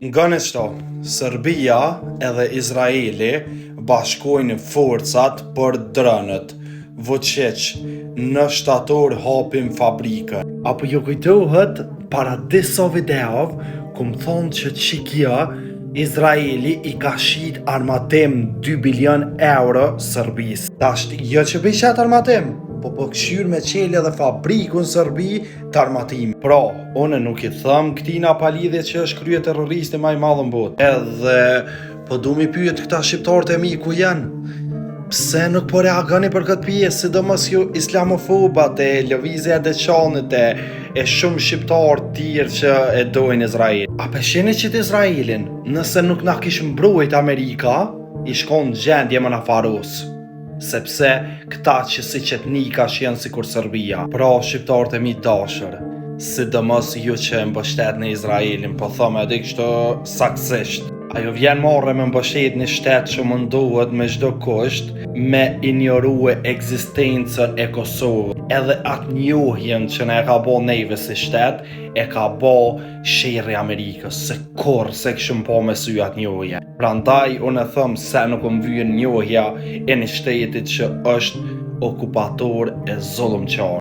Nga në qëto, Serbia edhe Izraeli bashkojnë forcat për drënët. Vëqeq, në shtator hapim fabrikën. Apo ju kujtohet, para disa videov, kum thonë që qikja, Izraeli i ka shit armatim 2 bilion euro Serbis. Tasht, jo që bëjshat armatim, po këshyr me qelja dhe fabrikun Serbi të armatim. Pra, une nuk i thëm këtina palidhje që është krye terroristi maj madhën bot. Edhe, po du mi pyet këta shqiptarët e mi ku janë? Pse nuk po reagani për këtë pjesë, sidomos ju islamofobat e lëvizja e deçanit e shumë shqiptarë tjerë që e dojnë Izrael. A peshini qëtë Izraelin, nëse nuk na kishë mbrojt Amerika, i shkon gjendje më në faros. Sepse këta që si qetnika që janë si kur Serbia. Pra shqiptarët e mi dashër, sidomos ju që mbështet në Izraelin, po thëmë edhe kështë saksisht. Ajo vjen marrë me mbështet një shtet që mundohet me çdo kusht me ignorue ekzistencën e Kosovës. Edhe atë njohjen që ne ka bo neve si shtet, e ka bo sherri Amerikës, se kur se këshëm po me sy atë njohje. Prandaj, unë e thëmë se nuk më vyën njohja e një shtetit që është okupator e zullumqar.